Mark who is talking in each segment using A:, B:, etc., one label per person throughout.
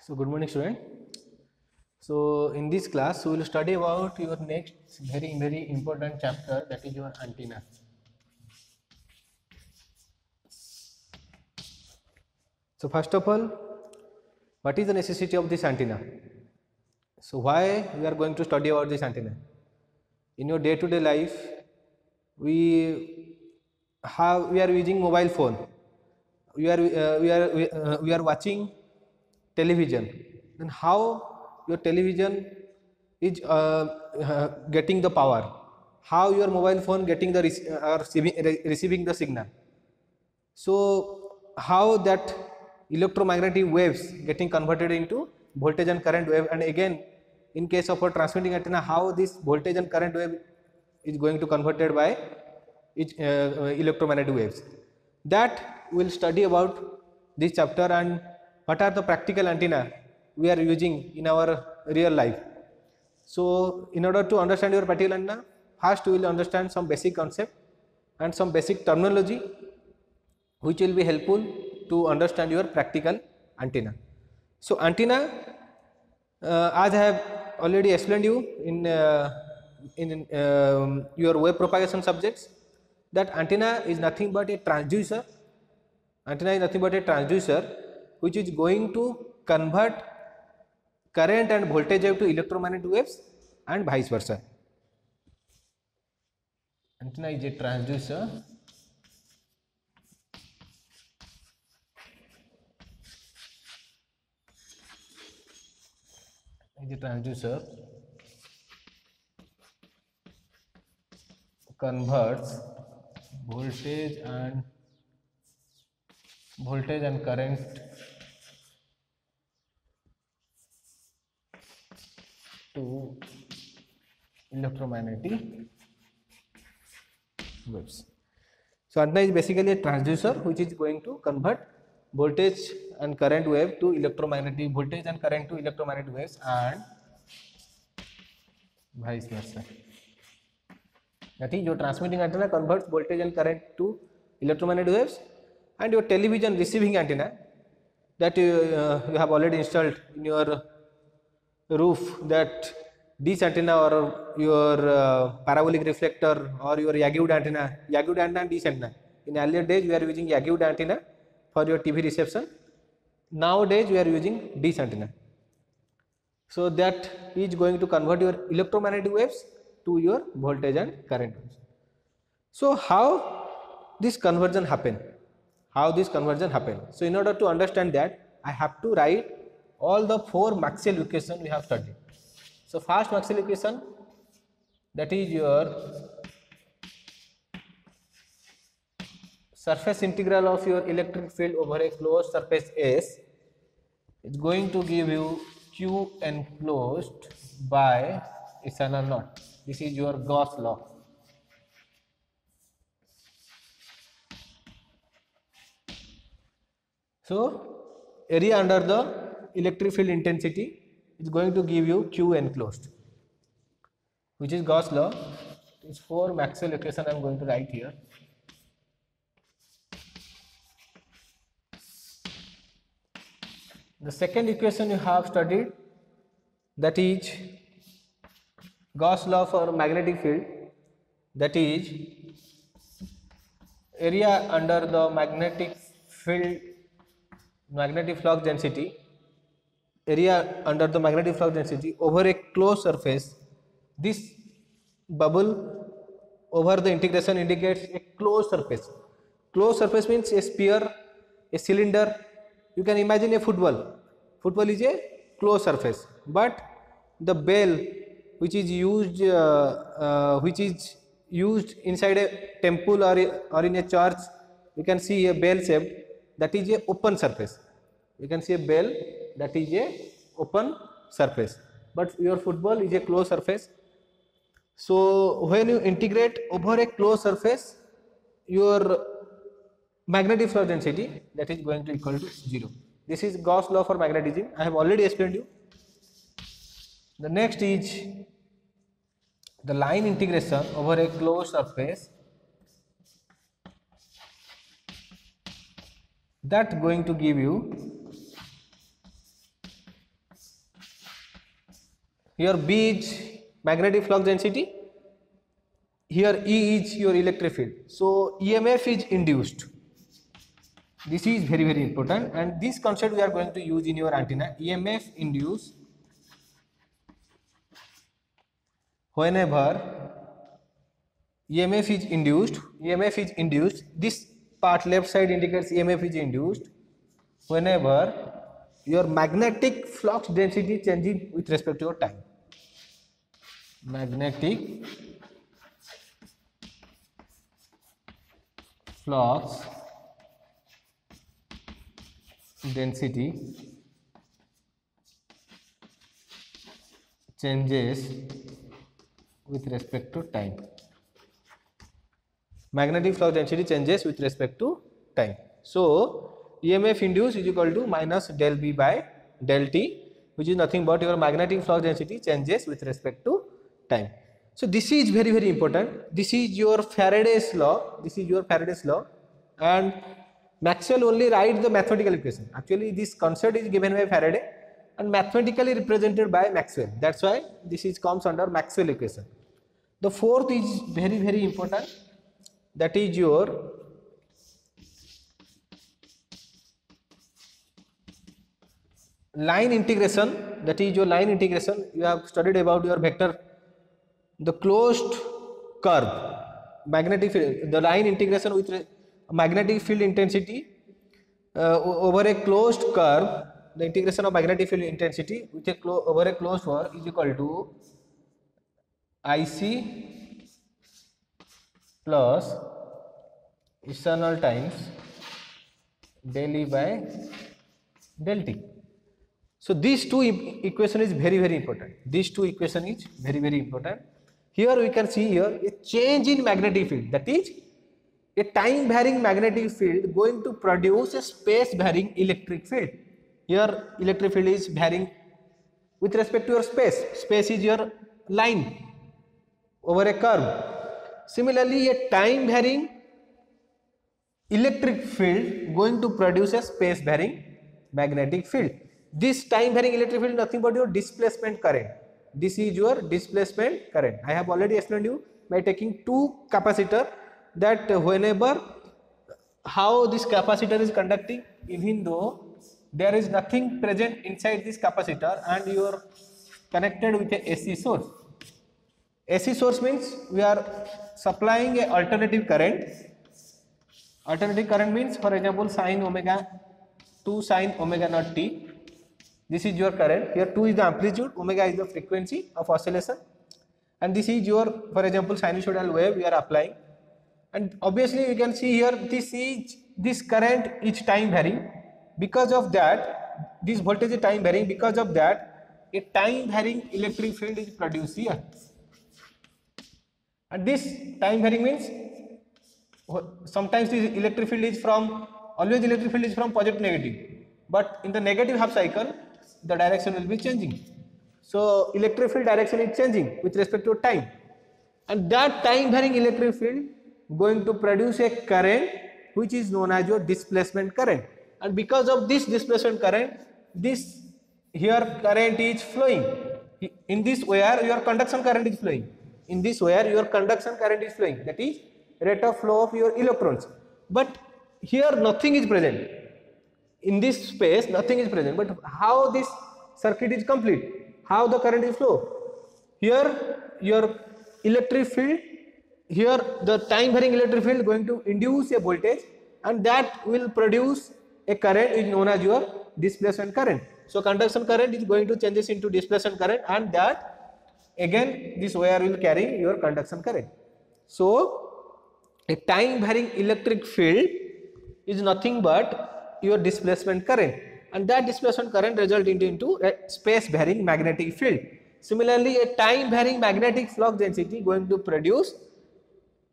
A: So good morning, student. So in this class we will study about your next very important chapter, that is your antenna. So first of all, what is the necessity of this antenna? So why we are going to study about this antenna? In your day-to-day life, we are using mobile phone. We are watching television. Then how your television is getting the power? How your mobile phone getting the receiving the signal? So how that electromagnetic waves getting converted into voltage and current wave, and again in case of a transmitting antenna, how this voltage and current wave is going to converted by each electromagnetic waves. That we will study about this chapter, and what are the practical antenna we are using in our real life. So in order to understand your practical antenna, first we will understand some basic concept and some basic terminology which will be helpful to understand your practical antenna. So antenna, as I have already explained you in your wave propagation subjects, that antenna is nothing but a transducer. Antenna is nothing but a transducer which is going to convert current and voltage wave to electromagnetic waves and vice versa. Antenna is a transducer converts voltage and current to electromagnetic waves. So antenna is basically a transducer which is going to convert voltage and current wave to electromagnetic waves and vice versa. That is, your transmitting antenna converts voltage and current to electromagnetic waves, and your television receiving antenna that you have already installed in your roof, that this antenna or your parabolic reflector or your Yagud antenna and this antenna. In earlier days we are using Yagud antenna for your TV reception. Nowadays we are using this antenna. So that is going to convert your electromagnetic waves to your voltage and current waves. So how this conversion happen? So in order to understand that, I have to write all the four Maxwell equations we have studied. So first Maxwell equation, that is your surface integral of your electric field over a closed surface S is going to give you Q enclosed by epsilon naught. This is your Gauss law. So area under the electric field intensity is going to give you Q enclosed, which is Gauss law. These four Maxwell equations I am going to write here. The second equation you have studied, that is Gauss law for magnetic field, that is area under the magnetic flux density over a closed surface. This bubble over the integration indicates a closed surface. Closed surface means a sphere, a cylinder. You can imagine a football. Football is a closed surface, but the ball which is used inside a temple or in a church, you can see a bell shape, that is a open surface. But your football is a closed surface. So when you integrate over a closed surface, your magnetic flux density, that is going to equal to 0. This is Gauss law for magnetism. I have already explained you. The next is the line integration over a closed surface, that going to give you Here B is magnetic flux density, here E is your electric field. So EMF is induced. This is very very important, and this concept we are going to use in your antenna. EMF induced whenever EMF is induced, this part left side indicates EMF is induced whenever your magnetic flux density changing with respect to your time. Magnetic flux density changes with respect to time. Magnetic flux density changes with respect to time. So EMF induced is equal to minus del B by del T, which is nothing but your magnetic flux density changes with respect to time. So this is very very important. This is your Faraday's law. This is your Faraday's law, and Maxwell only writes the mathematical equation. Actually, this concept is given by Faraday and mathematically represented by Maxwell. That's why this is comes under Maxwell equation. The fourth is very very important. That is your line integration. That is your line integration. You have studied about your vector, the closed curve, magnetic field, the line integration with magnetic field intensity over a closed curve. The integration of magnetic field intensity with a over a closed curve is equal to IC plus external times del E by del T. So these two equation is very very important. These two equation is very very important. Here we can see here a change in magnetic field, that is a time varying magnetic field going to produce a space varying electric field. Here electric field is varying with respect to your space. Space is your line over a curve. Similarly, a time varying electric field going to produce a space varying magnetic field. This time varying electric field is nothing but your displacement current. This is your displacement current. I have already explained you by taking two capacitor, that whenever how this capacitor is conducting, even though there is nothing present inside this capacitor and you are connected with a AC source. AC source means we are supplying a alternative current. Alternative current means, for example, sine omega 2 sine omega naught t. This is your current. Here 2 is the amplitude, omega is the frequency of oscillation, and this is your, for example, sinusoidal wave we are applying. And obviously you can see here this current is time varying. Because of that, this voltage is time varying. Because of that, a time varying electric field is produced here. And this time varying means sometimes this electric field is from, always electric field is from positive negative, but in the negative half cycle the direction will be changing. So electric field direction is changing with respect to time, and that time varying electric field going to produce a current which is known as your displacement current. And because of this displacement current, this here current is flowing. In this wire your conduction current is flowing. In this wire your conduction current is flowing, that is rate of flow of your electrons. But here nothing is present. In this space nothing is present, but how this circuit is complete, how the current is flow? Here your electric field, here the time varying electric field going to induce a voltage, and that will produce a current is known as your displacement current. So conduction current is going to changes into displacement current, and that again this wire will carry your conduction current. So a time varying electric field is nothing but your displacement current, and that displacement current result into a space varying magnetic field. Similarly, a time varying magnetic flux density going to produce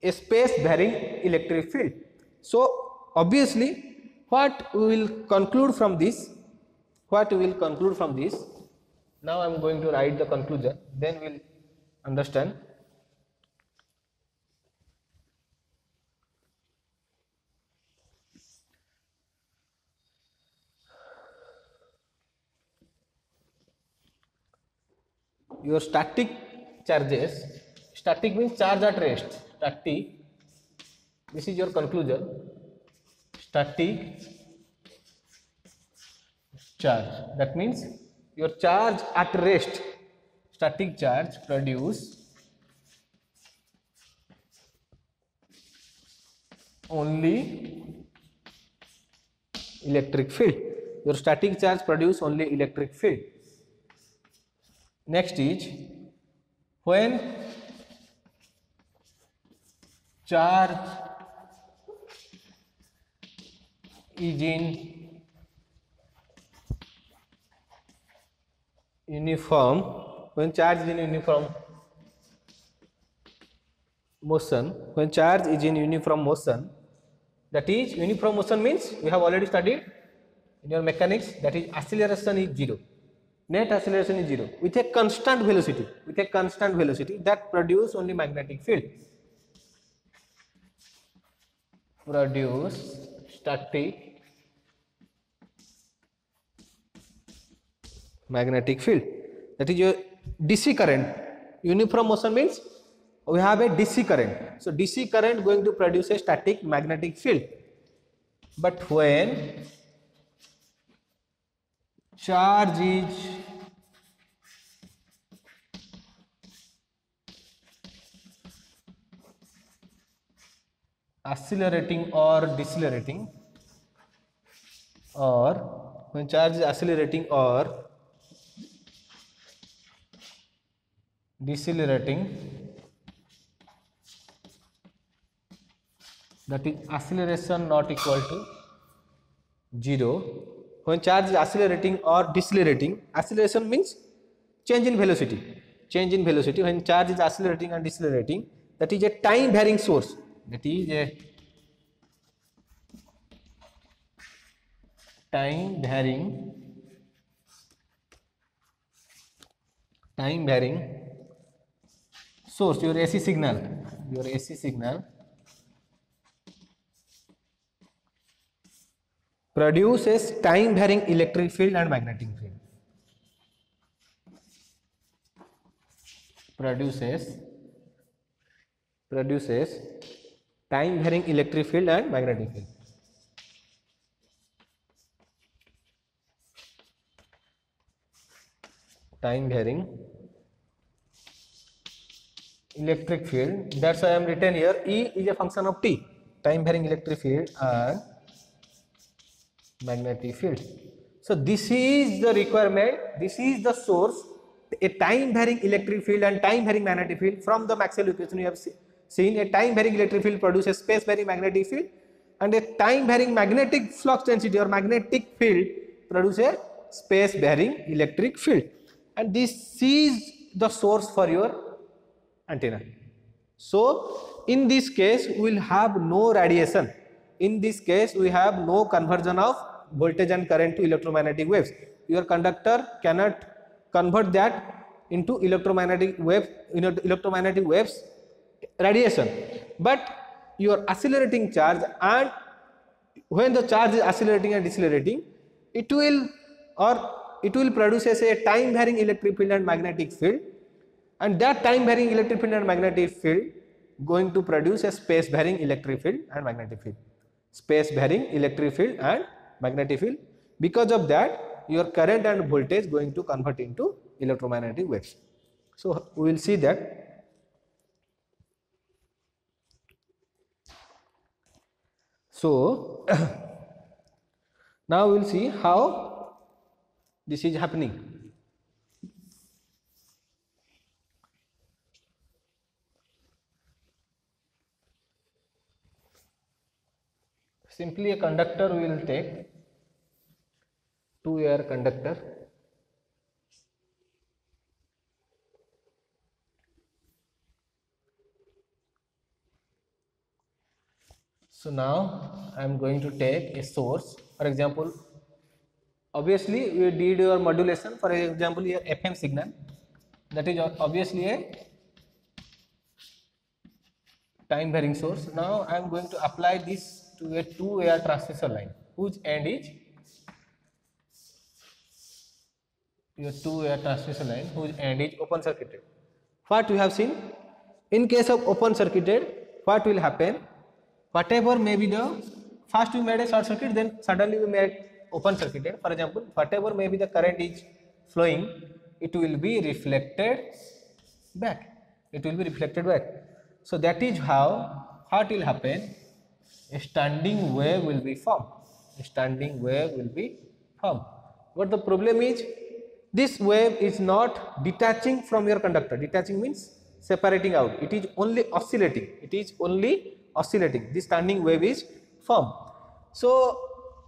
A: a space varying electric field. So obviously what we will conclude from this, now I am going to write the conclusion, then we will understand. your static charges, static means charge at rest, static, this is your conclusion, static charge, that means your charge at rest, static charge produce only electric field. Your static charge produce only electric field. Next is when charge is in uniform, when charge is in uniform motion, when charge is in uniform motion, that is uniform motion means we have already studied in your mechanics, that is acceleration is zero, net acceleration is zero with a constant velocity, that produce only magnetic field, produce static magnetic field, that is your DC current. Uniform motion means we have a DC current, so DC current going to produce a static magnetic field. But when charge is accelerating or decelerating, or when charge is accelerating or decelerating, that is acceleration not equal to 0. When charge is accelerating or decelerating, acceleration means change in velocity, when charge is accelerating and decelerating, that is a time varying source, that is a time varying source, your AC signal produces time varying electric field and magnetic field, produces time varying electric field and magnetic field. Time varying electric field, that's why I am written here E is a function of T, time varying electric field and magnetic field. So this is the requirement, this is the source, a time varying electric field and time varying magnetic field. From the Maxwell equation you have seen a time varying electric field produces space varying magnetic field, and a time varying magnetic flux density or magnetic field produces a space varying electric field, and this is the source for your antenna. So in this case we will have no radiation, in this case we have no conversion of voltage and current to electromagnetic waves. Your conductor cannot convert that into electromagnetic waves radiation, but your accelerating charge, and when the charge is accelerating and decelerating, it will produce a time varying electric field and magnetic field, and that time varying electric field and magnetic field going to produce a space varying electric field and magnetic field, because of that your current and voltage going to convert into electromagnetic waves. So we will see that. So now we will see how this is happening. Simply a conductor we will take, 2-wire conductor, so now I am going to take a source, for example, obviously we did your modulation, for example here FM signal, that is obviously a time varying source. Now I am going to apply this to a 2-wire transmission line whose end is your two-way transmission line whose end is open circuited. What we have seen, in case of open circuited, what will happen? Whatever may be the, first we made a short circuit, then suddenly we made open circuited. For example, whatever may be the current is flowing, it will be reflected back. It will be reflected back. So that is how what will happen. A standing wave will be formed. A standing wave will be formed. But the problem is, this wave is not detaching from your conductor. Detaching means separating out. It is only oscillating. It is only oscillating. This standing wave is formed. So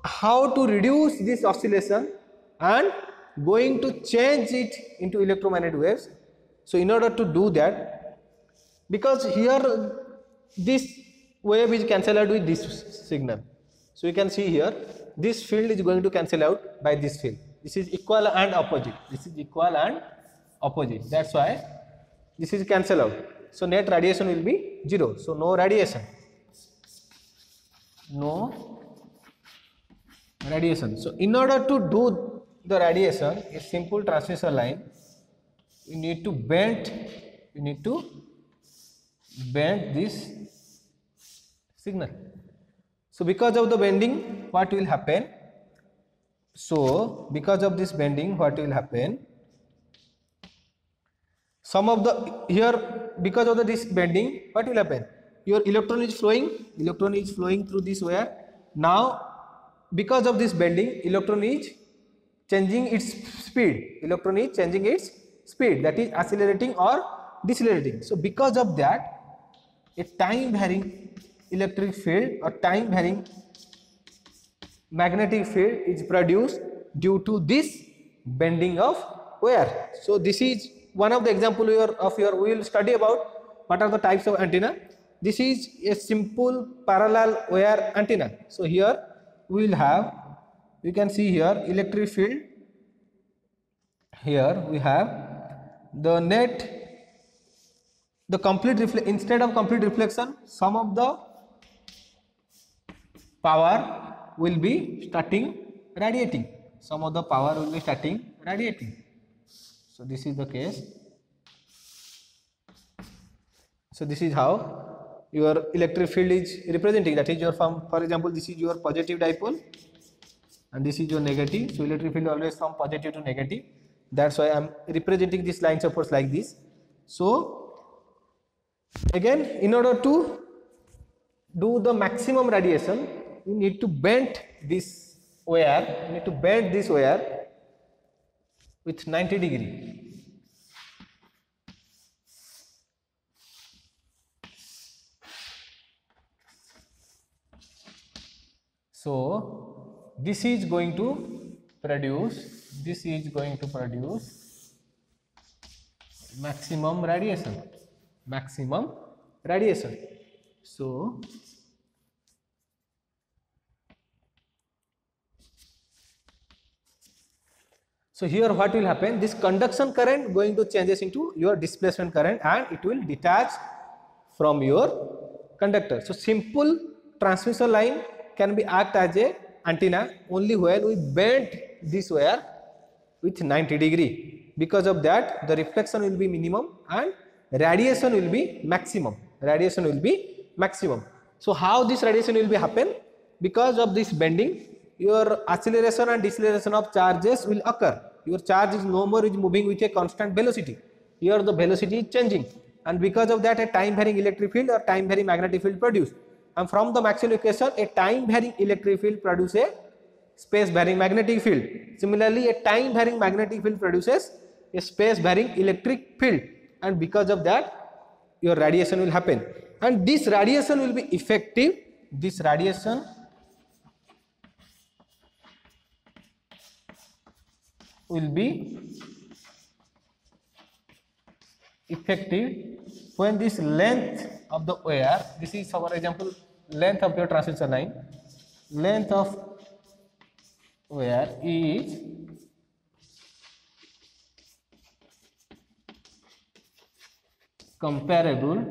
A: how to reduce this oscillation and going to change it into electromagnetic waves? So in order to do that, because here this wave is cancelled out with this signal. So you can see here, this field is going to cancel out by this field. This is equal and opposite. This is equal and opposite. That's why this is cancel out. So net radiation will be 0. So no radiation. No radiation. So in order to do the radiation, a simple transmission line, you need to bend this signal. So because of the bending, what will happen? So because of this bending, what will happen? Some of the here, because of this bending, what will happen? Your electron is flowing through this wire. Now because of this bending, electron is changing its speed. Electron is changing its speed, that is accelerating or decelerating. So because of that, a time varying electric field or time varying magnetic field is produced due to this bending of wire. So this is one of the example of your we will study about what are the types of antenna. This is a simple parallel wire antenna. So here we will have, you can see here electric field. Here we have the net, the complete instead of complete reflection, some of the power will be starting radiating. Some of the power will be starting radiating. So this is the case. So this is how your electric field is representing. That is your for example, this is your positive dipole and this is your negative. So electric field always from positive to negative. That's why I am representing these lines of force like this. So again, in order to do the maximum radiation, you need to bend this wire. You need to bend this wire with 90 degree. So this is going to produce maximum radiation. So here what will happen, this conduction current going to changes into your displacement current and it will detach from your conductor. So simple transmission line can be act as a antenna only when we bend this wire with 90 degree. Because of that, the reflection will be minimum and radiation will be maximum. So how this radiation will be happen? Because of this bending, your acceleration and deceleration of charges will occur. Your charge is no more moving with a constant velocity. Here the velocity is changing, and because of that, a time varying electric field or time varying magnetic field produced. And from the Maxwell equation, a time varying electric field produces a space varying magnetic field. Similarly, a time varying magnetic field produces a space varying electric field, and because of that, your radiation will happen. And this radiation will be effective. This radiation will be effective when this length of the wire, this is for example length of your transmission line, length of wire is comparable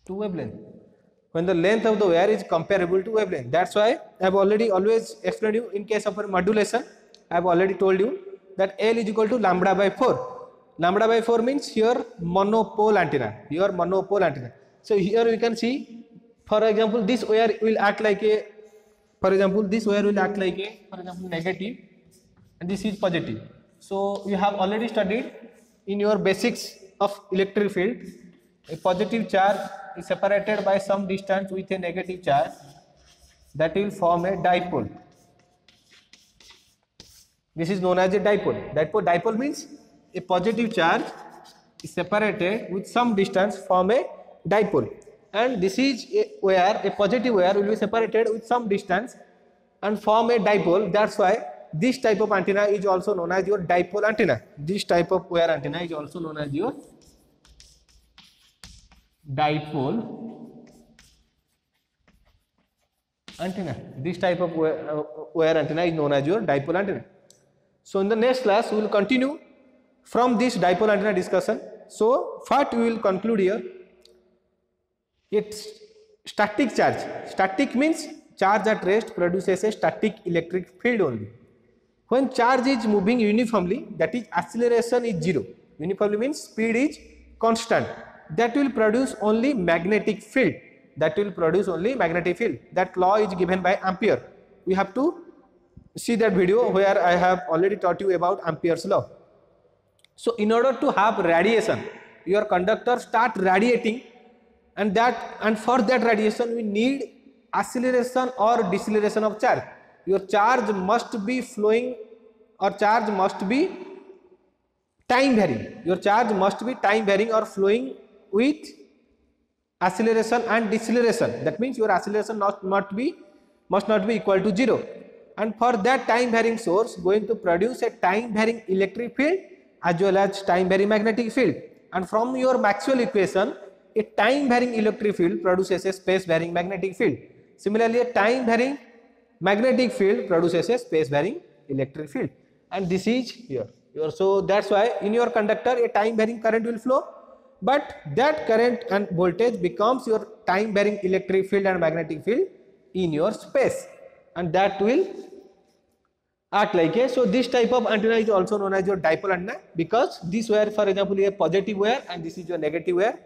A: to wavelength. When the length of the wire is comparable to wavelength, that's why I have always explained you in case of a modulation. I have already told you that L is equal to lambda by 4. Lambda by 4 means your monopole antenna. Your monopole antenna. So here we can see, for example, this wire will act like a, for example, this wire will act like a, for example, negative, and this is positive. So you have already studied in your basics of electric field, a positive charge is separated by some distance with a negative charge, that will form a dipole. This is known as a dipole. Dipole means a positive charge is separated with some distance, form a dipole. And this is a wire, a positive wire will be separated with some distance and form a dipole. That's why this type of antenna is also known as your dipole antenna. This type of wire antenna is also known as your dipole antenna. This type of wire antenna is known as your dipole antenna. So in the next class we will continue from this dipole antenna discussion. So first we will conclude here. It's static charge. Static means charge at rest produces a static electric field only. When charge is moving uniformly, that is acceleration is zero. Uniformly means speed is constant. That will produce only magnetic field. That will produce only magnetic field. That law is given by Ampere. We have to see that video where I have already taught you about Ampere's law. So in order to have radiation, your conductor start radiating, and for that radiation we need acceleration or deceleration of charge. Your charge must be flowing, or charge must be time varying. Your charge must be time varying or flowing with acceleration and deceleration. That means your acceleration must not be equal to 0. And for that time varying source going to produce a time varying electric field as well as time varying magnetic field. And from your Maxwell equation, a time varying electric field produces a space varying magnetic field. Similarly, a time varying magnetic field produces a space varying electric field. And this is here. So that's why in your conductor a time varying current will flow, but that current and voltage becomes your time varying electric field and magnetic field in your space, and that will act like a, so this type of antenna is also known as your dipole antenna, because this wire, for example, is a positive wire and this is your negative wire.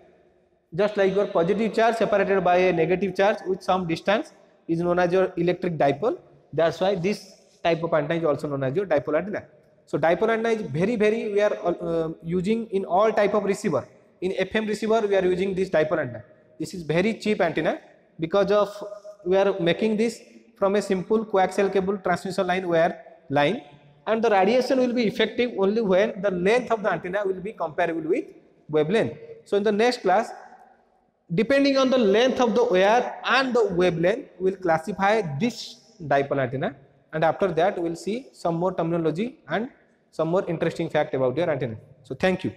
A: Just like your positive charge separated by a negative charge with some distance is known as your electric dipole. That's why this type of antenna is also known as your dipole antenna. So dipole antenna is very we are using in all type of receiver. In FM receiver we are using this dipole antenna. This is very cheap antenna because of we are making this from a simple coaxial cable transmission line, and the radiation will be effective only when the length of the antenna will be comparable with wavelength. So in the next class, depending on the length of the wire and the wavelength, we will classify this dipole antenna, and after that we will see some more terminology and some more interesting fact about your antenna. So thank you.